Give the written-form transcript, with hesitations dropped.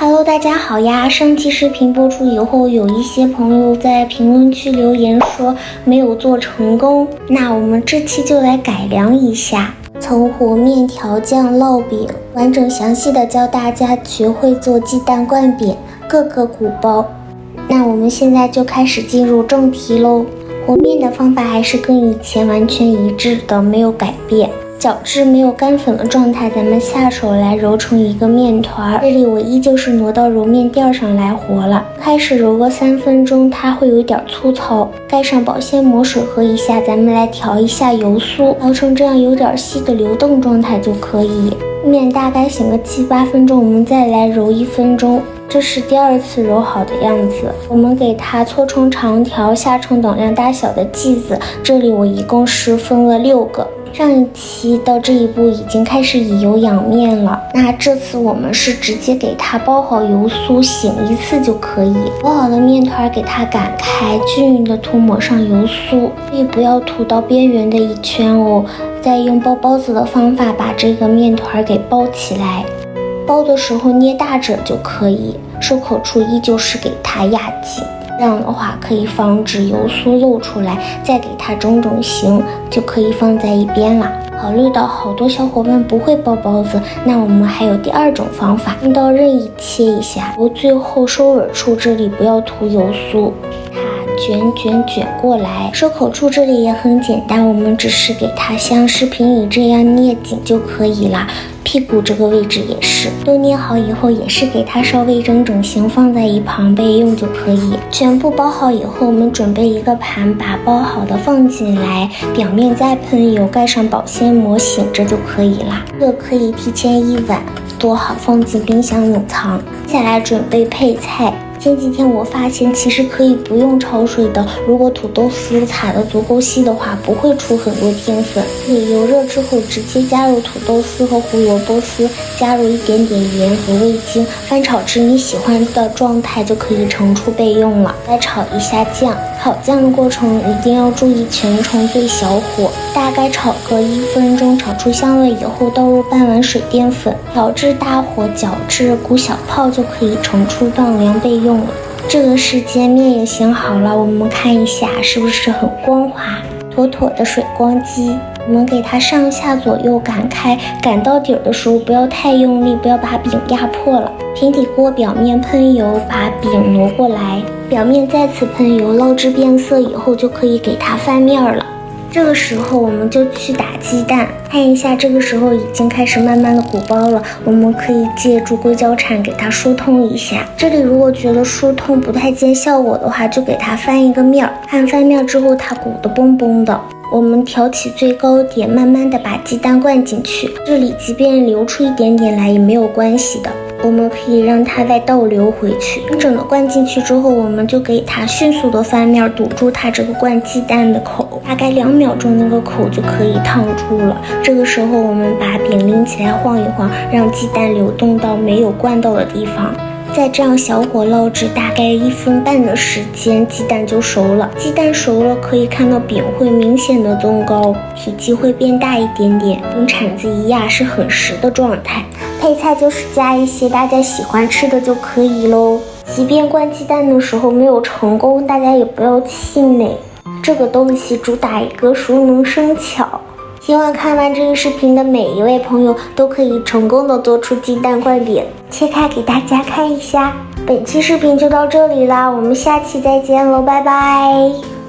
Hello， 大家好呀！上期視頻播出以後，有一些朋友在評論區留言說沒有做成功，那我們這期就來改良一下，從和面條醬烙餅，完整詳細的教大家學會做雞蛋灌餅，各個鼓包。那我们现在就開始進入正題嘍。和面的方法還是跟以前完全一致的，沒有改變。攪至沒有乾粉的狀態，咱們下手來揉成一個麵團。這裡我依舊是挪到揉麵墊上來和了。開始揉個3分鐘，它會有一點粗糙，蓋上保鮮膜水和一下，咱們來調一下油酥，調成這樣有點細的流動狀態就可以。麵大概醒個7、8分鐘，我們再來揉1分鐘。這是第2次揉好的樣子，我們給它搓成長條，下成等量大小的劑子。這裡我一共是分了6個。上一期到這一步已經開始以油養面了，那這次我們是直接給它包好油酥，醒1次就可以。包好的麵團給它擀開，均勻的塗抹上油酥，注意不要塗到邊緣的一圈哦。再用包包子的方法把這個麵團給包起來，包的時候捏大褶就可以，收口處依舊是給它壓緊。這樣的話可以防止油酥漏出來，再給它整整形，就可以放在一邊了。考慮到好多小夥伴不會包包子，那我們還有第2種方法，用刀任意切一下，由最後收尾處這裡不要塗油酥，它捲過來。收口處這裡也很簡單，我們只是給它像視頻裡這樣捏緊就可以了。屁股這個位置也是，都捏好以後也是給它稍微整形，放在一旁備用就可以。全部包好以後，我們準備一個盤，把包好的放進來，表面再噴油，蓋上保鮮膜，醒着就可以啦。這個可以提前1晚做好，放進冰箱冷藏。接下來準備配菜。前幾天我發現其實可以不用焯水的，如果土豆絲撒得足夠細的話，不會出很多澱粉。油熱之後直接加入土豆絲和胡蘿蔔絲，加入一點點鹽和味精，翻炒至你喜歡的狀態就可以盛出備用了。再炒一下醬，炒醬的過程一定要注意全程最小火，大概炒個1分鐘，炒出香味以後倒入半碗水澱粉，調至大火攪至鼓小泡就可以盛出放涼備用。這個時間麵也醒好了，我們看一下是不是很光滑，妥妥的水光肌。我們給它上下左右擀開，擀到底的時候不要太用力，不要把餅壓破了。平底鍋表面噴油，把餅挪過來，表面再次噴油，撈至變色以後就可以給它翻面了。這個時候我們就去打雞蛋，看一下這個時候已經開始慢慢的鼓包了，我們可以借助硅膠鏟給它疏通一下。這裡如果覺得疏通不太見效果的話，就給它翻一個面，看翻面之後它鼓得嘣嘣的，我們調起最高點，慢慢的把雞蛋灌進去，這裡即便流出一點點來也沒有關係的，我們可以讓它再倒流回去。完整的灌進去之後，我們就給它迅速的翻面，堵住它這個灌雞蛋的口，大概2秒鐘那個口就可以燙出了。這個時候我們把餅拎起來晃一晃，讓雞蛋流動到沒有灌到的地方。再這樣小火撈至大概1分半的時間，雞蛋就熟了。雞蛋熟了，可以看到餅會明顯的增高，體積會變大一點點，用鏟子一壓是很實的狀態。配菜就是加一些大家喜歡吃的就可以嘍。即便灌雞蛋的時候沒有成功，大家也不要氣餒，這個東西主打一個熟能生巧。希望看完這個視頻的每一位朋友都可以成功的做出雞蛋灌餅。切開給大家看一下。本期視頻就到這裡啦，我們下期再見嘍，拜拜。